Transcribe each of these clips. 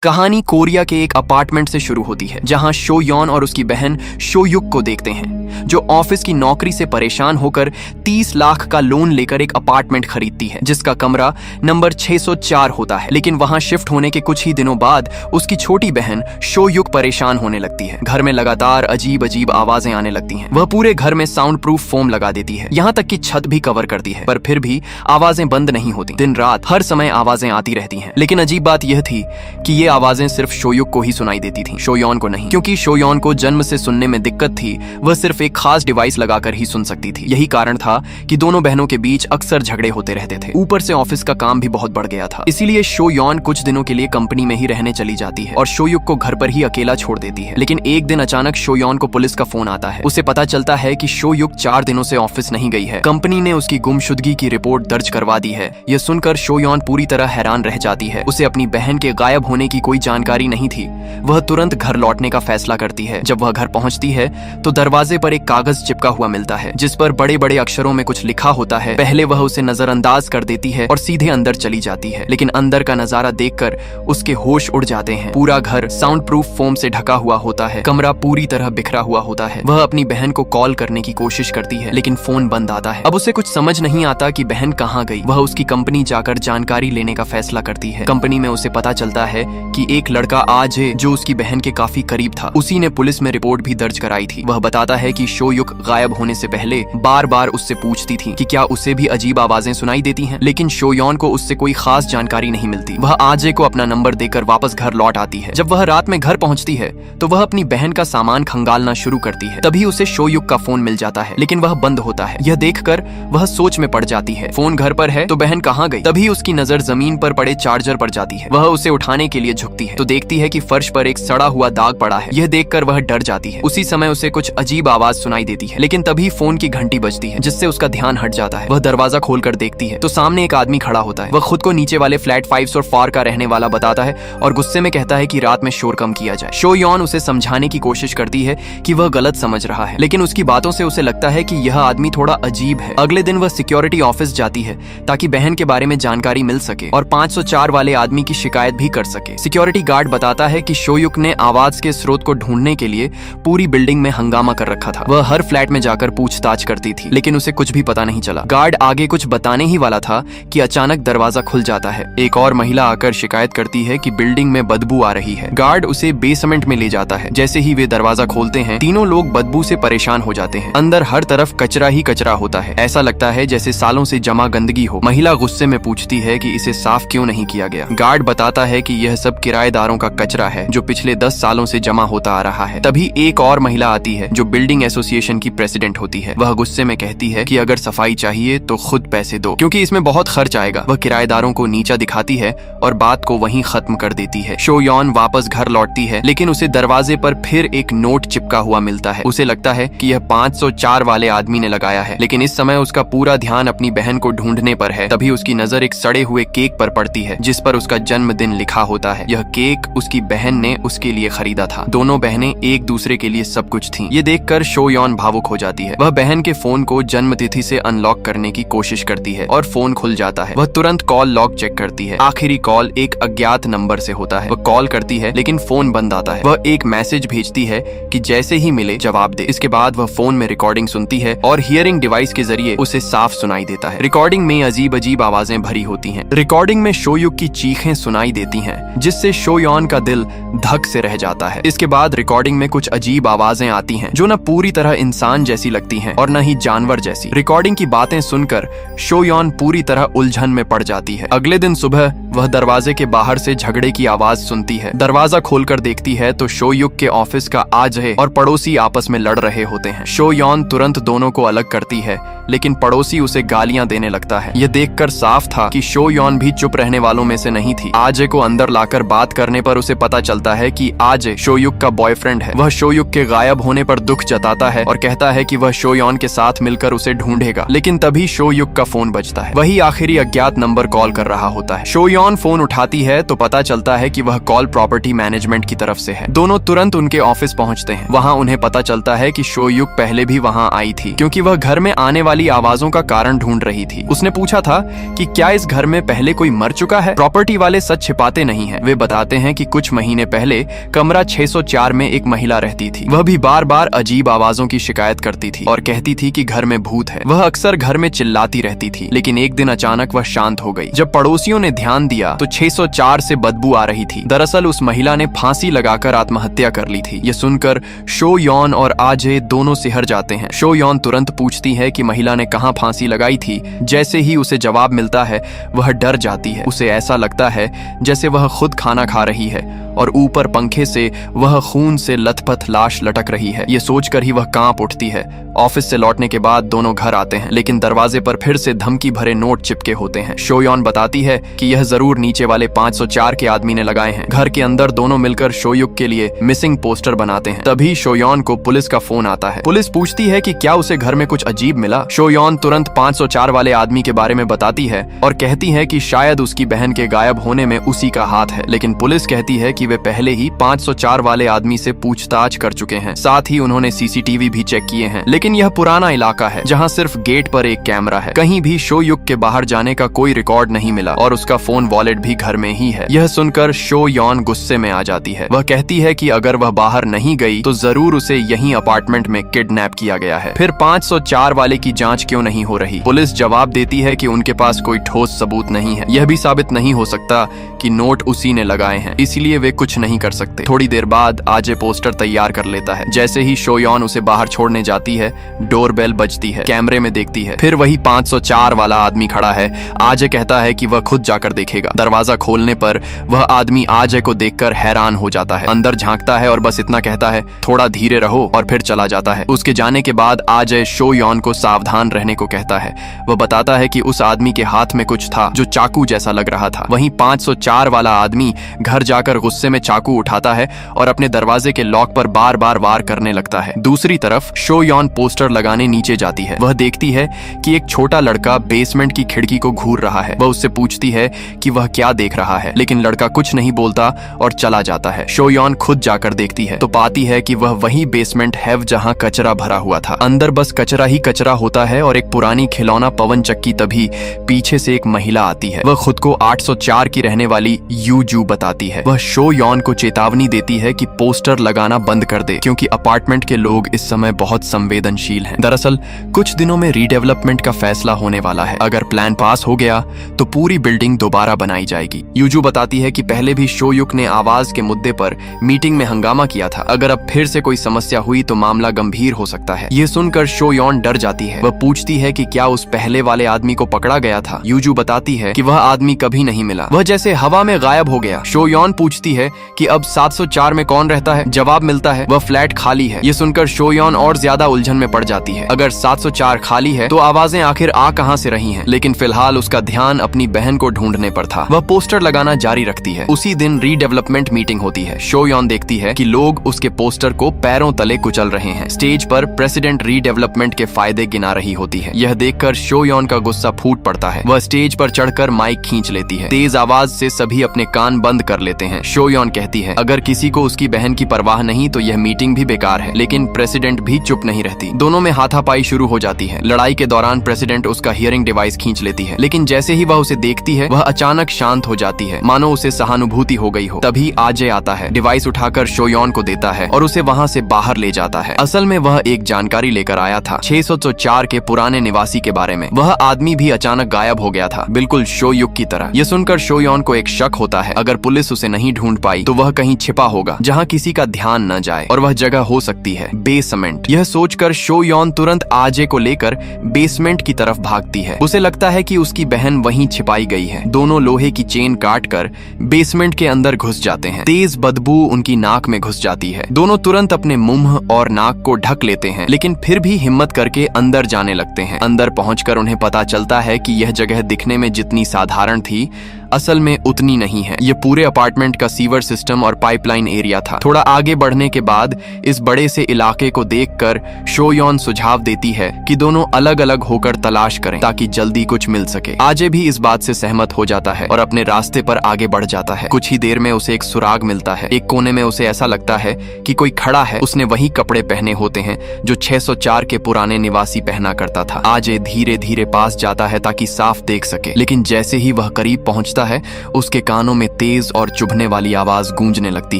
कहानी कोरिया के एक अपार्टमेंट से शुरू होती है जहां शो यॉन और उसकी बहन शो युक को देखते हैं जो ऑफिस की नौकरी से परेशान होकर 30 लाख का लोन लेकर एक अपार्टमेंट खरीदती है जिसका कमरा नंबर 604 होता है। लेकिन वहां शिफ्ट होने के कुछ ही दिनों बाद उसकी छोटी बहन शो युक परेशान होने लगती है। घर में लगातार अजीब अजीब आवाजें आने लगती हैं। वह पूरे घर में साउंड प्रूफ फोम लगा देती है, यहाँ तक कि छत भी कवर करती है, पर फिर भी आवाजें बंद नहीं होती। दिन रात हर समय आवाजें आती रहती हैं। लेकिन अजीब बात यह थी कि ये आवाजें सिर्फ शो युक को ही सुनाई देती थी, शो यॉन को नहीं, क्योंकि शो यॉन को जन्म से सुनने में दिक्कत थी। वह सिर्फ एक खास डिवाइस लगाकर ही सुन सकती थी। यही कारण था कि दोनों बहनों के बीच अक्सर झगड़े होते रहते थे। ऊपर से ऑफिस का काम भी बहुत बढ़ गया था, इसीलिए शो यॉन कुछ दिनों के लिए कंपनी में ही रहने चली जाती है और शो युक को घर पर ही अकेला छोड़ देती है। लेकिन एक दिन अचानक शो यॉन को पुलिस का फोन आता है। उसे पता चलता है कि शो युक 4 दिनों से ऑफिस नहीं गई है। कंपनी ने उसकी गुमशुदगी की रिपोर्ट दर्ज करवा दी है। यह सुनकर शो यॉन पूरी तरह हैरान रह जाती है। उसे अपनी बहन के गायब होने की कोई जानकारी नहीं थी। वह तुरंत घर लौटने का फैसला करती है। जब वह घर पहुंचती है तो दरवाजे पर एक कागज चिपका हुआ मिलता है जिस पर बड़े बड़े अक्षरों में कुछ लिखा होता है। पहले वह उसे नजरअंदाज कर देती है और सीधे अंदर चली जाती है। लेकिन अंदर का नजारा देखकर उसके होश उड़ जाते हैं। पूरा घर साउंड प्रूफ फोम से ढका हुआ होता है। कमरा पूरी तरह बिखरा हुआ होता है। वह अपनी बहन को कॉल करने की कोशिश करती है लेकिन फोन बंद आता है। अब उसे कुछ समझ नहीं आता कि बहन कहाँ गई। वह उसकी कंपनी जाकर जानकारी लेने का फैसला करती है। कंपनी में उसे पता चलता है कि एक लड़का आज है जो उसकी बहन के काफी करीब था। उसी ने पुलिस में रिपोर्ट भी दर्ज कराई थी। वह बताता है कि शो युक गायब होने से पहले बार बार उससे पूछती थी कि क्या उसे भी अजीब आवाजें सुनाई देती हैं। लेकिन शो यॉन को उससे कोई खास जानकारी नहीं मिलती। वह आजे को अपना नंबर देकर वापस घर लौट आती है। जब वह रात में घर पहुंचती है तो वह अपनी बहन का सामान खंगालना शुरू करती है। तभी उसे शो युक का फोन मिल जाता है लेकिन वह बंद होता है। यह देखकर वह सोच में पड़ जाती है। फोन घर पर है तो बहन कहाँ गई। तभी उसकी नजर जमीन पर पड़े चार्जर पर जाती है। वह उसे उठाने के लिए झुकती है तो देखती है कि फर्श पर एक सड़ा हुआ दाग पड़ा है। यह देखकर वह डर जाती है। उसी समय उसे कुछ अजीब आवाज सुनाई देती है लेकिन तभी फोन की घंटी बजती है जिससे उसका ध्यान हट जाता है। वह दरवाजा खोलकर देखती है तो सामने एक आदमी खड़ा होता है। वह खुद को नीचे वाले फ्लैट 504 का रहने वाला बताता है और गुस्से में कहता है कि रात में शोर कम किया जाए। शो यॉन उसे समझाने की कोशिश करती है कि वह गलत समझ रहा है लेकिन उसकी बातों से उसे लगता है कि यह आदमी थोड़ा अजीब है। अगले दिन वह सिक्योरिटी ऑफिस जाती है ताकि बहन के बारे में जानकारी मिल सके और 504 वाले आदमी की शिकायत भी कर सके। सिक्योरिटी गार्ड बताता है कि शो युक ने आवाज के स्रोत को ढूंढने के लिए पूरी बिल्डिंग में हंगामा कर रखा था। वह हर फ्लैट में जाकर पूछताछ करती थी लेकिन उसे कुछ भी पता नहीं चला। गार्ड आगे कुछ बताने ही वाला था कि अचानक दरवाजा खुल जाता है। एक और महिला आकर शिकायत करती है कि बिल्डिंग में बदबू आ रही है। गार्ड उसे बेसमेंट में ले जाता है। जैसे ही वे दरवाजा खोलते हैं तीनों लोग बदबू से परेशान हो जाते हैं। अंदर हर तरफ कचरा ही कचरा होता है। ऐसा लगता है जैसे सालों से जमा गंदगी हो। महिला गुस्से में पूछती है कि इसे साफ क्यों नहीं किया गया। गार्ड बताता है कि यह सब किराएदारों का कचरा है जो पिछले 10 सालों से जमा होता आ रहा है। तभी एक और महिला आती है जो बिल्डिंग एसोसिएशन की प्रेसिडेंट होती है। वह गुस्से में कहती है कि अगर सफाई चाहिए तो खुद पैसे दो क्योंकि इसमें बहुत खर्च आएगा। वह किराएदारों को नीचा दिखाती है और बात को वहीं खत्म कर देती है। शो यॉन वापस घर लौटती है लेकिन उसे दरवाजे पर फिर एक नोट चिपका हुआ मिलता है। उसे लगता है कि यह 504 वाले आदमी ने लगाया है लेकिन इस समय उसका पूरा ध्यान अपनी बहन को ढूंढने पर है। तभी उसकी नजर एक सड़े हुए केक पर पड़ती है जिस पर उसका जन्मदिन लिखा होता है। यह केक उसकी बहन ने उसके लिए खरीदा था। दोनों बहनें एक दूसरे के लिए सब कुछ थीं। ये देखकर शो यॉन भावुक हो जाती है। वह बहन के फोन को जन्मतिथि से अनलॉक करने की कोशिश करती है और फोन खुल जाता है। वह तुरंत कॉल लॉग चेक करती है। आखिरी कॉल एक अज्ञात नंबर से होता है। वह कॉल करती है लेकिन फोन बंद आता है। वह एक मैसेज भेजती है कि जैसे ही मिले जवाब दे। इसके बाद वह फोन में रिकॉर्डिंग सुनती है और हियरिंग डिवाइस के जरिए उसे साफ सुनाई देता है। रिकॉर्डिंग में अजीब अजीब आवाजें भरी होती हैं। रिकॉर्डिंग में शो युक की चीखें सुनाई देती हैं जिससे शो यॉन का दिल धक से रह जाता है। इसके बाद रिकॉर्डिंग में कुछ अजीब आवाजें आती हैं जो न पूरी तरह इंसान जैसी लगती हैं और न ही जानवर जैसी। रिकॉर्डिंग की बातें सुनकर शो यॉन पूरी तरह उलझन में पड़ जाती है। अगले दिन सुबह वह दरवाजे के बाहर से झगड़े की आवाज सुनती है। दरवाजा खोलकर देखती है तो शो युक के ऑफिस का आजे और पड़ोसी आपस में लड़ रहे होते हैं। शो यॉन तुरंत दोनों को अलग करती है लेकिन पड़ोसी उसे गालियां देने लगता है। यह देखकर साफ था कि शो यॉन भी चुप रहने वालों में से नहीं थी। आजे को अंदर लाकर बात करने पर उसे पता चलता है कि आजे शो युक का बॉयफ्रेंड है। वह शो युक के गायब होने पर दुख जताता है और कहता है कि वह शो यॉन के साथ मिलकर उसे ढूंढेगा। लेकिन तभी शो युक का फोन बजता है। वही आखिरी अज्ञात नंबर कॉल कर रहा होता है। शो यॉन शोयॉन फोन उठाती है तो पता चलता है कि वह कॉल प्रॉपर्टी मैनेजमेंट की तरफ से है। दोनों तुरंत उनके ऑफिस पहुंचते हैं। वहां उन्हें पता चलता है कि शोयुक पहले भी वहां आई थी, क्योंकि वह घर में आने वाली आवाजों का कारण ढूंढ रही थी। उसने पूछा था कि क्या इस घर में पहले कोई मर चुका है। प्रॉपर्टी वाले सच छिपाते नहीं हैं। वे बताते हैं कि कुछ महीने पहले कमरा 604 में एक महिला रहती थी। वह भी बार बार अजीब आवाजों की शिकायत करती थी और कहती थी कि घर में भूत है। वह अक्सर घर में चिल्लाती रहती थी, लेकिन एक दिन अचानक वह शांत हो गई। जब पड़ोसियों ने ध्यान दिया तो 604 से बदबू आ रही थी। दरअसल उस महिला ने फांसी लगाकर आत्महत्या कर ली थी। यह सुनकर शोयॉन और आजे दोनों सिहर जाते हैं। शोयॉन तुरंत पूछती है कि महिला ने कहां फांसी लगाई थी। जैसे ही उसे जवाब मिलता है वह डर जाती है। उसे ऐसा लगता है जैसे वह खुद खाना खा रही है और ऊपर पंखे से वह खून से लथपथ लाश लटक रही है। ये सोचकर ही वह कांप उठती है। ऑफिस से लौटने के बाद दोनों घर आते हैं, लेकिन दरवाजे पर फिर से धमकी भरे नोट चिपके होते हैं। शोयॉन बताती है कि यह जरूर नीचे वाले 504 के आदमी ने लगाए हैं। घर के अंदर दोनों मिलकर शोयुक के लिए मिसिंग पोस्टर बनाते हैं। तभी शोयॉन को पुलिस का फोन आता है। पुलिस पूछती है कि क्या उसे घर में कुछ अजीब मिला। शोयॉन तुरंत 504 वाले आदमी के बारे में बताती है और कहती है कि शायद उसकी बहन के गायब होने में उसी का हाथ है। लेकिन पुलिस कहती है कि वे पहले ही 504 वाले आदमी से पूछताछ कर चुके हैं। साथ ही उन्होंने सीसीटीवी भी चेक किए हैं, लेकिन यह पुराना इलाका है जहां सिर्फ गेट पर एक कैमरा है। कहीं भी शोयुक के बाहर जाने का कोई रिकॉर्ड नहीं मिला और उसका फोन वॉलेट भी घर में ही है। यह सुनकर शोयॉन गुस्से में आ जाती है। वह कहती है कि अगर वह बाहर नहीं गई तो जरूर उसे यहीं अपार्टमेंट में किडनैप किया गया है। फिर 504 वाले की जांच क्यों नहीं हो रही। पुलिस जवाब देती है कि उनके पास कोई ठोस सबूत नहीं है। यह भी साबित नहीं हो सकता कि नोट उसी ने लगाए हैं, इसलिए वे कुछ नहीं कर सकते। थोड़ी देर बाद आजे पोस्टर तैयार कर लेता है। जैसे ही शोयॉन उसे बाहर छोड़ने जाती है, डोरबेल बजती है। कैमरे में देखती है, फिर वही 504 वाला आदमी खड़ा है। आजे कहता है कि वह खुद जाकर देखेगा। दरवाजा खोलने पर वह आदमी आजे को देखकर हैरान हो जाता है। अंदर झांकता है और बस इतना कहता है, थोड़ा धीरे रहो, और फिर चला जाता है। उसके जाने के बाद आजे शोयॉन को सावधान रहने को कहता है। वह बताता है कि उस आदमी के हाथ में कुछ था जो चाकू जैसा लग रहा था। वहीं 504 वाला आदमी घर जाकर गुस्से में चाकू उठाता है और अपने दरवाजे के लॉक पर बार बार वार करने लगता है। दूसरी तरफ शोयॉन पोस्टर लगाने नीचे जाती है। वह देखती है कि एक छोटा लड़का बेसमेंट की खिड़की को घूर रहा है। वह उससे पूछती है कि वह क्या देख रहा है, लेकिन लड़का कुछ नहीं बोलता और चला जाता है। शोयॉन खुद जाकर देखती है तो पाती है कि वह वही बेसमेंट है जहां कचरा भरा हुआ था। अंदर बस कचरा ही कचरा होता है और एक पुरानी खिलौना पवन चक्की। तभी पीछे से एक महिला आती है। वह खुद को 804 की रहने वाली यूजू बताती है। वह शोयॉन को चेतावनी देती है कि पोस्टर लगाना बंद कर दे, क्योंकि अपार्टमेंट के लोग इस समय बहुत संवेदनशील हैं। दरअसल कुछ दिनों में रीडेवलपमेंट का फैसला होने वाला है। अगर प्लान पास हो गया तो पूरी बिल्डिंग दोबारा बनाई जाएगी। यूजू बताती है कि पहले भी शोयुक ने आवाज के मुद्दे पर मीटिंग में हंगामा किया था। अगर अब फिर से कोई समस्या हुई तो मामला गंभीर हो सकता है। ये सुनकर शोयॉन डर जाती है। वह पूछती है कि क्या उस पहले वाले आदमी को पकड़ा गया था। यूजू बताती है कि वह आदमी कभी नहीं मिला, वह जैसे हवा में गायब हो गया। शोयॉन पूछती है कि अब 704 में कौन रहता है। जवाब मिलता है वह फ्लैट खाली है। ये सुनकर शोयॉन और ज्यादा उलझन में पड़ जाती है। अगर 704 खाली है तो आवाजें आखिर आ कहां से रही हैं। लेकिन फिलहाल उसका ध्यान अपनी बहन को ढूंढने पर था। वह पोस्टर लगाना जारी रखती है। उसी दिन रीडेवलपमेंट मीटिंग होती है। शोयॉन देखती है कि लोग उसके पोस्टर को पैरों तले कुचल रहे हैं। स्टेज पर प्रेसिडेंट रीडेवलपमेंट के फायदे गिना रही होती है। यह देखकर शोयॉन का गुस्सा फूट पड़ता है। वह स्टेज पर चढ़कर माइक खींच लेती है। तेज आवाज से सभी अपने कान बंद कर लेते हैं। शोयॉन कहती है, अगर किसी को उसकी बहन की परवाह नहीं तो यह मीटिंग भी बेकार है। लेकिन प्रेसिडेंट भी चुप नहीं रहती। दोनों में हाथापाई शुरू हो जाती है। लड़ाई के दौरान प्रेसिडेंट उसका हियरिंग डिवाइस खींच लेती है, लेकिन जैसे ही वह उसे देखती है वह अचानक शांत हो जाती है, मानो उसे सहानुभूति हो गई हो। तभी आजे आता है, डिवाइस उठाकर शोयॉन को देता है और उसे वहां से बाहर ले जाता है। असल में वह एक जानकारी लेकर आया था 604 के पुराने निवासी के बारे में। वह आदमी भी अचानक गायब हो गया था, बिल्कुल शोयुक की तरह। यह सुनकर शोयॉन को एक शक होता है, अगर पुलिस उसे नहीं ढूंढ पाई तो वह कहीं छिपा होगा जहां किसी का ध्यान न जाए, और वह जगह हो सकती है बेसमेंट। यह सोचकर शोयॉन तुरंत आजे को लेकर बेसमेंट की तरफ भागती है। उसे लगता है कि उसकी बहन वहीं छिपाई गई है। दोनों लोहे की चेन काटकर बेसमेंट के अंदर घुस जाते हैं। तेज बदबू उनकी नाक में घुस जाती है। दोनों तुरंत अपने मुंह और नाक को ढक लेते हैं, लेकिन फिर भी हिम्मत करके अंदर जाने लगते हैं। अंदर पहुंचकर उन्हें पता चलता है कि यह जगह दिखने में जितनी साधारण थी, असल में उतनी नहीं है। ये पूरे अपार्टमेंट का सीवर सिस्टम और पाइपलाइन एरिया था। थोड़ा आगे बढ़ने के बाद इस बड़े से इलाके को देखकर शो यॉन सुझाव देती है कि दोनों अलग अलग होकर तलाश करें ताकि जल्दी कुछ मिल सके। आजे भी इस बात से सहमत हो जाता है और अपने रास्ते पर आगे बढ़ जाता है। कुछ ही देर में उसे एक सुराग मिलता है। एक कोने में उसे ऐसा लगता है कि कोई खड़ा है। उसने वही कपड़े पहने होते हैं जो 604 के पुराने निवासी पहना करता था। आजे धीरे धीरे पास जाता है ताकि साफ देख सके, लेकिन जैसे ही वह करीब पहुंचता है उसके कानों में तेज और चुभने वाली आवाज गूंजने लगती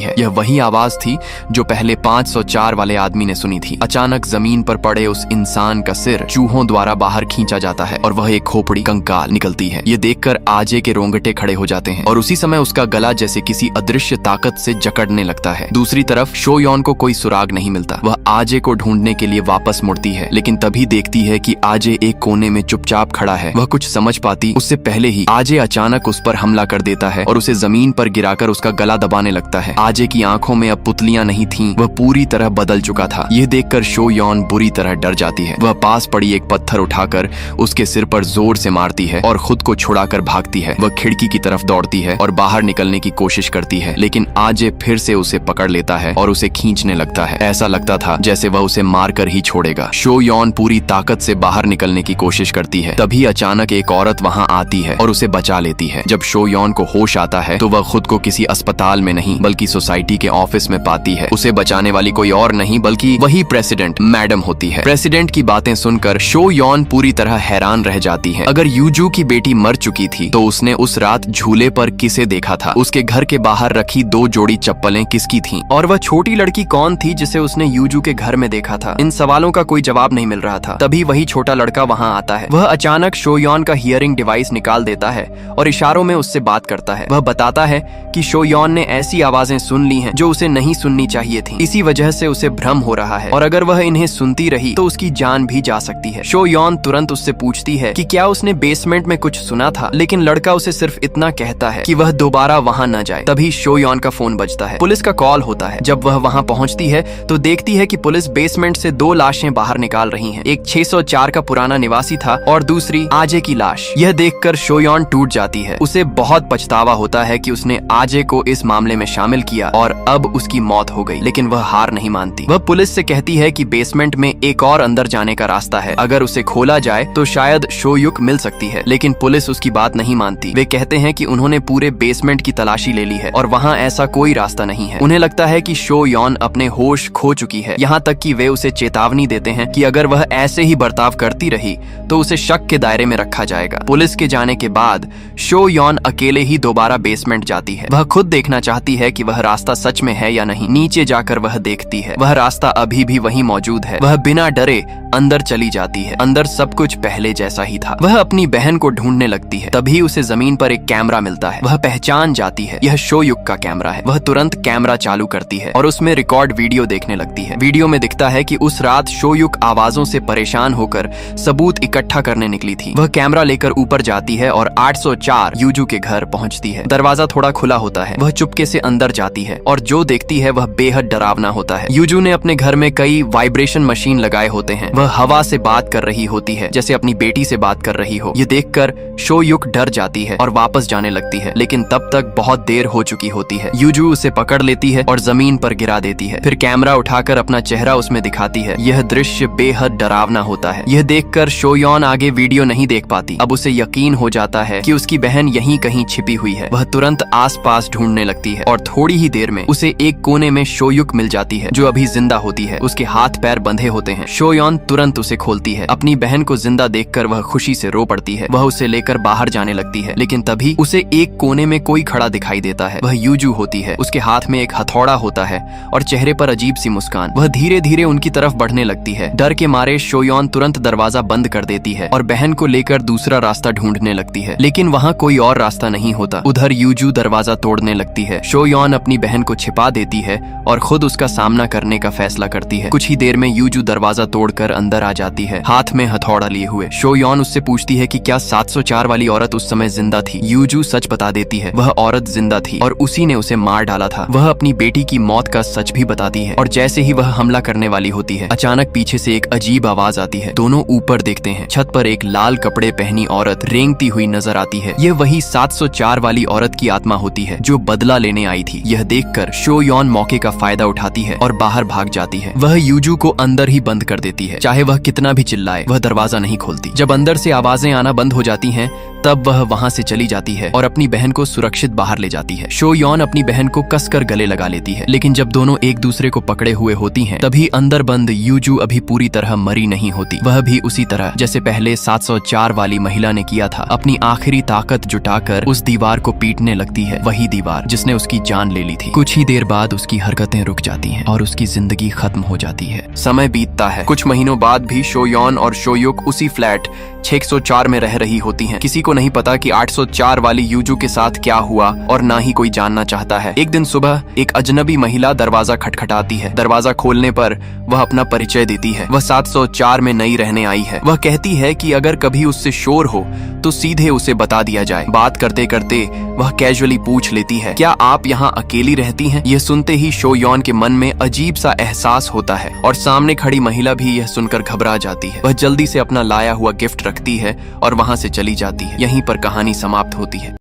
है। यह वही आवाज थी जो पहले 504 वाले आदमी ने सुनी थी। अचानक जमीन पर पड़े उस इंसान का सिर चूहों द्वारा बाहर खींचा जाता है और वह एक खोपड़ी कंकाल निकलती है। ये देखकर आजे के रोंगटे खड़े हो जाते हैं और उसी समय उसका गला जैसे किसी अदृश्य ताकत से जकड़ने लगता है। दूसरी तरफ शो यॉन को कोई सुराग नहीं मिलता। वह आजे को ढूंढने के लिए वापस मुड़ती है, लेकिन तभी देखती है कि आजे एक कोने में चुपचाप खड़ा है। वह कुछ समझ पाती उससे पहले ही आजे अचानक उस पर हमला कर देता है और उसे जमीन पर गिराकर उसका गला दबाने लगता है। आजे की आंखों में अब पुतलियां नहीं थीं, वह पूरी तरह बदल चुका था। यह देखकर शो यॉन बुरी तरह डर जाती है। वह पास पड़ी एक पत्थर उठाकर उसके सिर पर जोर से मारती है और खुद को छुड़ाकर भागती है। वह खिड़की की तरफ दौड़ती है और बाहर निकलने की कोशिश करती है, लेकिन आजे फिर से उसे पकड़ लेता है और उसे खींचने लगता है। ऐसा लगता था जैसे वह उसे मारकर ही छोड़ेगा। शो यॉन पूरी ताकत से बाहर निकलने की कोशिश करती है। तभी अचानक एक औरत वहां आती है और उसे बचा लेती है। जब शो यॉन को होश आता है तो वह खुद को किसी अस्पताल में नहीं बल्कि सोसाइटी के ऑफिस में पाती है। उसे बचाने वाली कोई और नहीं बल्कि वही प्रेसिडेंट मैडम होती है। प्रेसिडेंट की बातें सुनकर शो यॉन पूरी तरह हैरान रह जाती है। अगर यूजू की बेटी मर चुकी थी तो उसने उस रात झूले पर किसे देखा था? उसके घर के बाहर रखी 2 जोड़ी चप्पलें किसकी थीं? और वह छोटी लड़की कौन थी जिसे उसने यूजू के घर में देखा था? इन सवालों का कोई जवाब नहीं मिल रहा था। तभी वही छोटा लड़का वहां आता है। वह अचानक शो यॉन का हियरिंग डिवाइस निकाल देता है और इशारों में उससे बात करता है। वह बताता है कि शो यॉन ने ऐसी आवाजें सुन ली हैं जो उसे नहीं सुननी चाहिए थी। इसी वजह से उसे भ्रम हो रहा है और अगर वह इन्हें सुनती रही तो उसकी जान भी जा सकती है। शो यॉन तुरंत उससे पूछती है कि क्या उसने बेसमेंट में कुछ सुना था, लेकिन लड़का उसे सिर्फ इतना कहता है कि वह दोबारा वहां न जाए। तभी शो यॉन का फोन बजता है। पुलिस का कॉल होता है। जब वह वहां पहुंचती है तो देखती है कि पुलिस बेसमेंट से 2 लाशें बाहर निकाल रही हैं। एक 604 का पुराना निवासी था और दूसरी आजे की लाश। यह देखकर शो यॉन टूट जाती है। उसे बहुत पछतावा होता है कि उसने आजे को इस मामले में शामिल किया और अब उसकी मौत हो गई, लेकिन वह हार नहीं मानती। वह पुलिस से कहती है कि बेसमेंट में एक और अंदर जाने का रास्ता है, अगर उसे खोला जाए तो शायद शो युक मिल सकती है, लेकिन पुलिस उसकी बात नहीं मानती। वे कहते हैं कि उन्होंने पूरे बेसमेंट की तलाशी ले ली है और वहाँ ऐसा कोई रास्ता नहीं है। उन्हें लगता है कि शो यॉन अपने होश खो चुकी है। यहाँ तक कि वे उसे चेतावनी देते हैं कि अगर वह ऐसे ही बर्ताव करती रही तो उसे शक के दायरे में रखा जाएगा। पुलिस के जाने के बाद शो यॉन अकेले ही दोबारा बेसमेंट जाती है। वह खुद देखना चाहती है कि वह रास्ता सच में है या नहीं। नीचे जाकर वह देखती है, वह रास्ता अभी भी वही मौजूद है। वह बिना डरे अंदर चली जाती है। अंदर सब कुछ पहले जैसा ही था। वह अपनी बहन को ढूंढने लगती है। तभी उसे जमीन पर एक कैमरा मिलता है। वह पहचान जाती है यह शो युक का कैमरा है। वह तुरंत कैमरा चालू करती है और उसमें रिकॉर्ड वीडियो देखने लगती है। वीडियो में दिखता है कि उस रात शो युक आवाजों से परेशान होकर सबूत इकट्ठा करने निकली थी। वह कैमरा लेकर ऊपर जाती है और 804 यूजू के घर पहुंचती है। दरवाजा थोड़ा खुला होता है। वह चुपके से अंदर जाती है और जो देखती है वह बेहद डरावना होता है। यूजू ने अपने घर में कई वाइब्रेशन मशीन लगाए होते हैं। वह हवा से बात कर रही होती है जैसे अपनी बेटी से बात कर रही हो। ये देखकर शो युक डर जाती है और वापस जाने लगती है, लेकिन तब तक बहुत देर हो चुकी होती है। यूजू उसे पकड़ लेती है और जमीन पर गिरा देती है। फिर कैमरा उठाकर अपना चेहरा उसमें दिखाती है। यह दृश्य बेहद डरावना होता है। यह देखकर शो यॉन आगे वीडियो नहीं देख पाती। अब उसे यकीन हो जाता है कि उसकी बहन यहीं कहीं छिपी हुई है। वह तुरंत आसपास ढूंढने लगती है और थोड़ी ही देर में उसे एक कोने में शो युक मिल जाती है जो अभी जिंदा होती है। उसके हाथ पैर बंधे होते हैं। शो यॉन तुरंत उसे खोलती है। अपनी बहन को जिंदा देखकर वह खुशी से रो पड़ती है। वह उसे लेकर बाहर जाने लगती है, लेकिन तभी उसे एक कोने में कोई खड़ा दिखाई देता है। वह यूजू होती है। उसके हाथ में एक हथौड़ा होता है और चेहरे पर अजीब सी मुस्कान। वह धीरे धीरे उनकी तरफ बढ़ने लगती है। डर के मारे शो यॉन तुरंत दरवाजा बंद कर देती है और बहन को लेकर दूसरा रास्ता ढूंढने लगती है, लेकिन वहाँ कोई और रास्ता नहीं होता। उधर यूजू दरवाजा तोड़ने लगती है। शो यॉन अपनी बहन को छिपा देती है और खुद उसका सामना करने का फैसला करती है। कुछ ही देर में यूजू दरवाजा तोड़कर अंदर आ जाती है, हाथ में हथौड़ा लिए हुए। शो यॉन उससे पूछती है कि क्या 704 वाली औरत उस समय जिंदा थी। यूजू सच बता देती है, वह औरत जिंदा थी और उसी ने उसे मार डाला था। वह अपनी बेटी की मौत का सच भी बताती है और जैसे ही वह हमला करने वाली होती है, अचानक पीछे से एक अजीब आवाज आती है। दोनों ऊपर देखते हैं। छत पर एक लाल कपड़े पहनी औरत रेंगती हुई नजर आती है। ये वही वही 704 वाली औरत की आत्मा होती है जो बदला लेने आई थी। यह देखकर शो यॉन मौके का फायदा उठाती है और बाहर भाग जाती है। वह यूजू को अंदर ही बंद कर देती है। चाहे वह कितना भी चिल्लाए, वह दरवाजा नहीं खोलती। जब अंदर से आवाजें आना बंद हो जाती हैं, तब वह वहां से चली जाती है और अपनी बहन को सुरक्षित बाहर ले जाती है। शो यॉन अपनी बहन को कसकर गले लगा लेती है, लेकिन जब दोनों एक दूसरे को पकड़े हुए होती हैं, तभी अंदर बंद यूजू अभी पूरी तरह मरी नहीं होती। वह भी उसी तरह जैसे पहले 704 वाली महिला ने किया था, अपनी आखिरी ताकत जुटाकर उस दीवार को पीटने लगती है, वही दीवार जिसने उसकी जान ले ली थी। कुछ ही देर बाद उसकी हरकतें रुक जाती हैं और उसकी जिंदगी खत्म हो जाती है। समय बीतता है। कुछ महीनों बाद भी शो यॉन और शो युक उसी फ्लैट 604 में रह रही होती हैं। किसी को नहीं पता कि 804 वाली यूजू के साथ क्या हुआ और ना ही कोई जानना चाहता है। एक दिन सुबह एक अजनबी महिला दरवाजा खटखटाती है। दरवाजा खोलने पर वह अपना परिचय देती है। वह 704 में नई रहने आई है। वह कहती है कि अगर कभी उससे शोर हो तो सीधे उसे बता दिया जाए। बात करते करते वह कैजुअली पूछ लेती है, क्या आप यहाँ अकेली रहती हैं? यह सुनते ही शो यॉन के मन में अजीब सा एहसास होता है और सामने खड़ी महिला भी यह सुनकर घबरा जाती है। वह जल्दी से अपना लाया हुआ गिफ्ट रखती है और वहां से चली जाती है। यहीं पर कहानी समाप्त होती है।